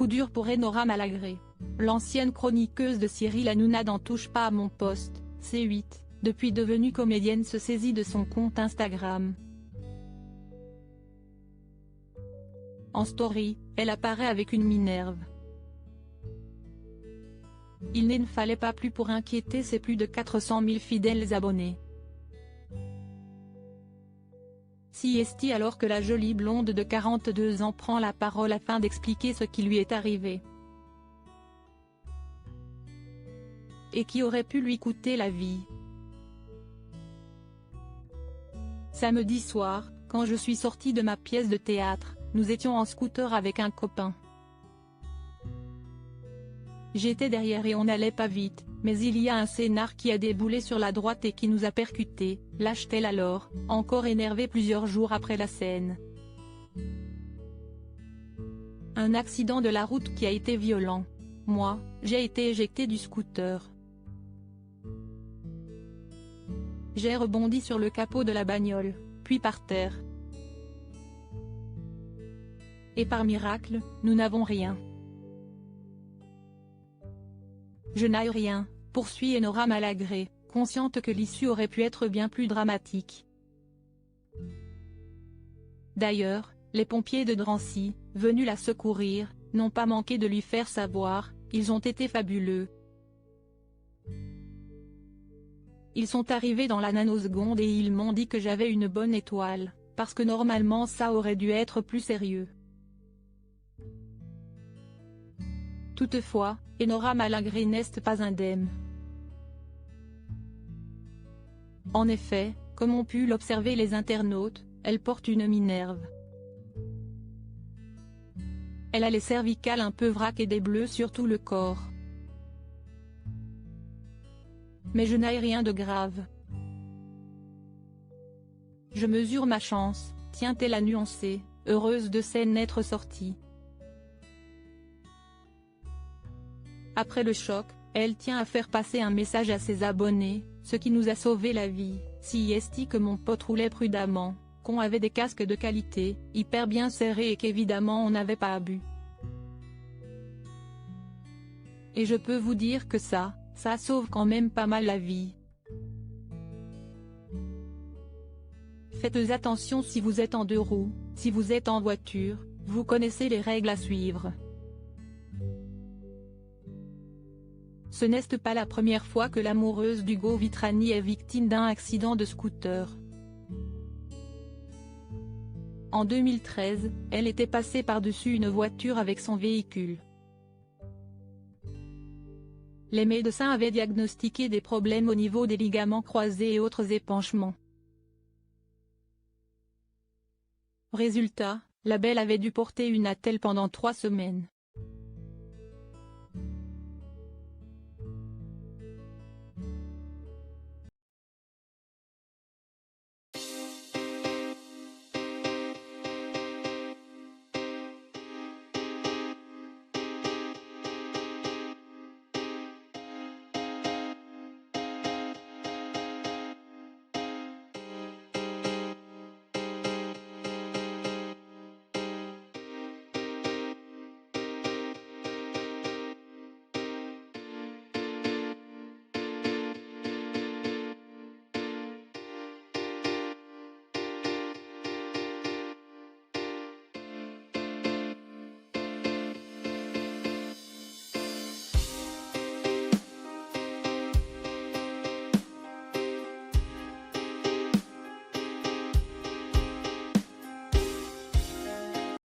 Coup dur pour Enora Malagré. L'ancienne chroniqueuse de Cyril Hanouna n'en touche pas à mon poste, C8, depuis devenue comédienne se saisit de son compte Instagram. En story, elle apparaît avec une Minerve. Il ne fallait pas plus pour inquiéter ses plus de 400 000 fidèles abonnés. Si est alors que la jolie blonde de 42 ans prend la parole afin d'expliquer ce qui lui est arrivé. Et qui aurait pu lui coûter la vie. Samedi soir, quand je suis sortie de ma pièce de théâtre, nous étions en scooter avec un copain. J'étais derrière et on n'allait pas vite, mais il y a un scénar qui a déboulé sur la droite et qui nous a percutés, lâche-t-elle alors, encore énervée plusieurs jours après la scène. Un accident de la route qui a été violent. Moi, j'ai été éjectée du scooter. J'ai rebondi sur le capot de la bagnole, puis par terre. Et par miracle, nous n'avons rien. Je n'ai rien, poursuit Enora Malagré, consciente que l'issue aurait pu être bien plus dramatique. D'ailleurs, les pompiers de Drancy, venus la secourir, n'ont pas manqué de lui faire savoir, ils ont été fabuleux. Ils sont arrivés dans la nanoseconde et ils m'ont dit que j'avais une bonne étoile, parce que normalement ça aurait dû être plus sérieux. Toutefois, Enora Malagré n'est pas indemne. En effet, comme ont pu l'observer les internautes, elle porte une Minerve. Elle a les cervicales un peu vrac et des bleus sur tout le corps. Mais je n'ai rien de grave. Je mesure ma chance, tient-elle à nuancer, heureuse de s'en être sortie. Après le choc, elle tient à faire passer un message à ses abonnés, ce qui nous a sauvé la vie, si est que mon pote roulait prudemment, qu'on avait des casques de qualité, hyper bien serrés et qu'évidemment on n'avait pas bu. Et je peux vous dire que ça sauve quand même pas mal la vie. Faites attention si vous êtes en deux roues, si vous êtes en voiture, vous connaissez les règles à suivre. Ce n'est pas la première fois que l'amoureuse d'Hugo Vitrani est victime d'un accident de scooter. En 2013, elle était passée par-dessus une voiture avec son véhicule. Les médecins avaient diagnostiqué des problèmes au niveau des ligaments croisés et autres épanchements. Résultat, la belle avait dû porter une attelle pendant 3 semaines.